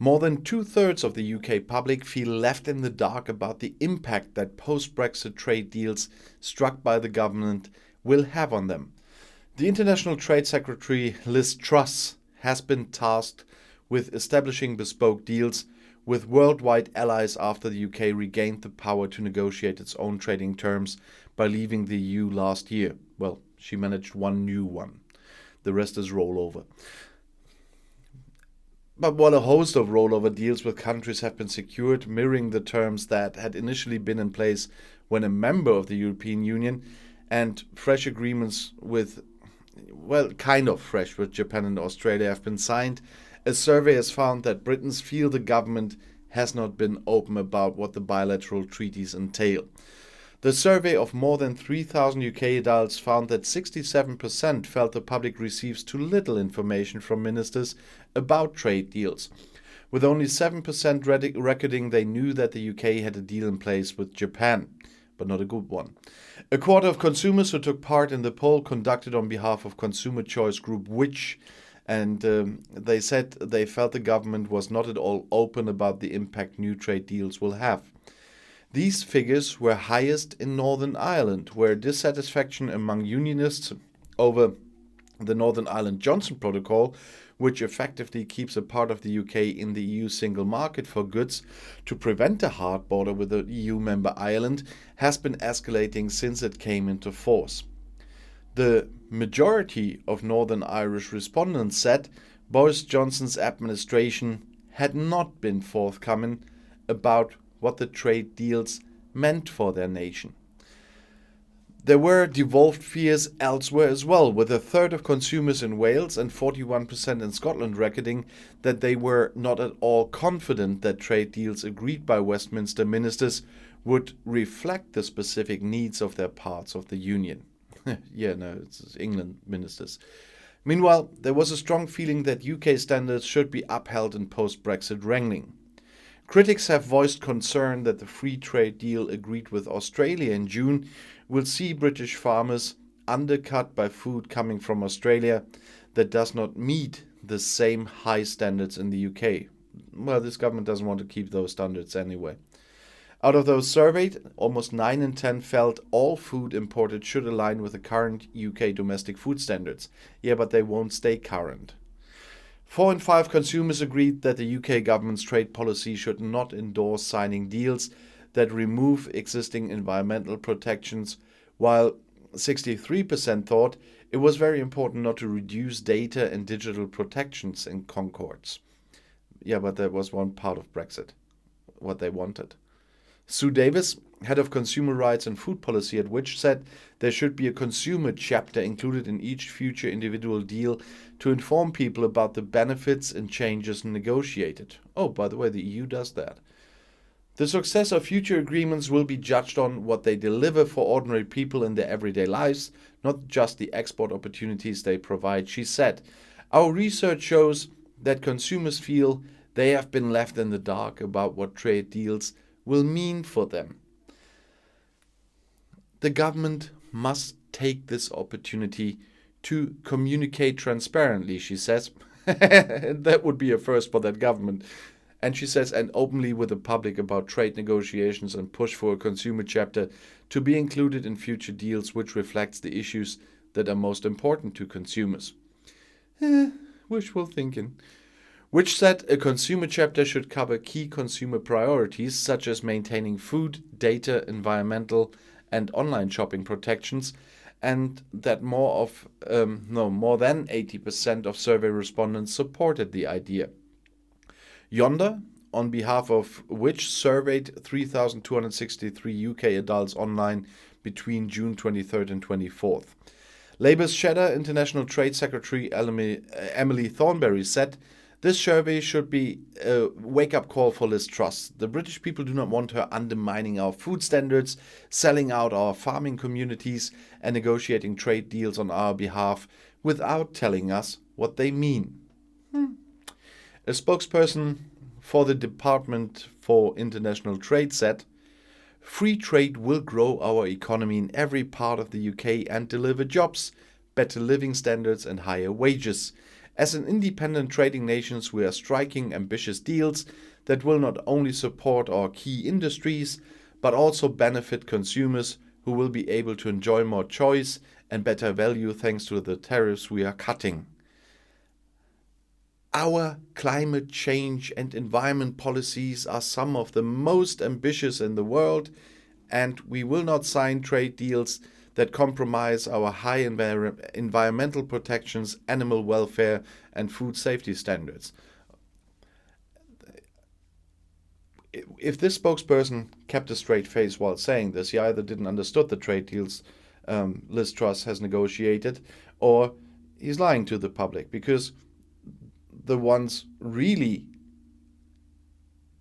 More than two-thirds of the UK public feel left in the dark about the impact that post-Brexit trade deals struck by the government will have on them. The International Trade Secretary Liz Truss has been tasked with establishing bespoke deals with worldwide allies after the UK regained the power to negotiate its own trading terms by leaving the EU last year. Well, she managed one new one. The rest is rollover. But while a host of rollover deals with countries have been secured, mirroring the terms that had initially been in place when a member of the European Union, and fresh agreements with, well, kind of fresh with Japan and Australia have been signed, a survey has found that Britons feel the government has not been open about what the bilateral treaties entail. The survey of more than 3,000 UK adults found that 67% felt the public receives too little information from ministers about trade deals, with only 7% recording they knew that the UK had a deal in place with Japan, but not a good one. A quarter of consumers who took part in the poll conducted on behalf of consumer choice group Which, and they said they felt the government was not at all open about the impact new trade deals will have. These figures were highest in Northern Ireland, where dissatisfaction among unionists over the Northern Ireland Johnson Protocol, which effectively keeps a part of the UK in the EU single market for goods to prevent a hard border with the EU member Ireland, has been escalating since it came into force. The majority of Northern Irish respondents said Boris Johnson's administration had not been forthcoming about what the trade deals meant for their nation. There were devolved fears elsewhere as well, with a third of consumers in Wales and 41% in Scotland recording that they were not at all confident that trade deals agreed by Westminster ministers would reflect the specific needs of their parts of the Union. It's England ministers. Meanwhile, there was a strong feeling that UK standards should be upheld in post-Brexit wrangling. Critics have voiced concern that the free trade deal agreed with Australia in June will see British farmers undercut by food coming from Australia that does not meet the same high standards in the UK. Well, this government doesn't want to keep those standards anyway. Out of those surveyed, almost 9 in 10 felt all food imported should align with the current UK domestic food standards. Yeah, but they won't stay current. 4 in 5 consumers agreed that the UK government's trade policy should not endorse signing deals that remove existing environmental protections, while 63% thought it was very important not to reduce data and digital protections in Concords. Yeah, but that was one part of Brexit, what they wanted. Sue Davis, head of consumer rights and food policy at Which, said there should be a consumer chapter included in each future individual deal to inform people about the benefits and changes negotiated. Oh, by the way, the EU does that. The success of future agreements will be judged on what they deliver for ordinary people in their everyday lives, not just the export opportunities they provide, she said. Our research shows that consumers feel they have been left in the dark about what trade deals will mean for them. The government must take this opportunity to communicate transparently, she says. That would be a first for that government. And she says, and openly with the public about trade negotiations and push for a consumer chapter to be included in future deals which reflects the issues that are most important to consumers. Wishful thinking. Which said a consumer chapter should cover key consumer priorities such as maintaining food, data, environmental and online shopping protections, and that more than 80% of survey respondents supported the idea. Yonder, on behalf of Which, surveyed 3,263 UK adults online between June 23rd and 24th. Labour's Cheddar International Trade Secretary Emily Thornberry said, this survey should be a wake-up call for Liz Truss. The British people do not want her undermining our food standards, selling out our farming communities and negotiating trade deals on our behalf without telling us what they mean. A spokesperson for the Department for International Trade said, free trade will grow our economy in every part of the UK and deliver jobs, better living standards and higher wages. As an independent trading nation, we are striking ambitious deals that will not only support our key industries, but also benefit consumers who will be able to enjoy more choice and better value thanks to the tariffs we are cutting. Our climate change and environment policies are some of the most ambitious in the world, and we will not sign trade deals that compromise our high environmental protections, animal welfare, and food safety standards. If this spokesperson kept a straight face while saying this, he either didn't understand the trade deals Liz Truss has negotiated, or he's lying to the public, because the ones really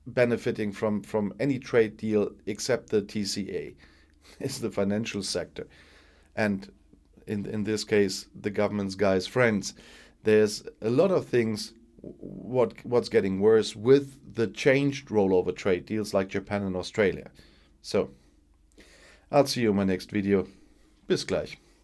benefiting from any trade deal except the TCA is the financial sector. And in this case, the government's guys' friends. There's a lot of things what's getting worse with the changed rollover trade deals like Japan and Australia. So, I'll see you in my next video. Bis gleich.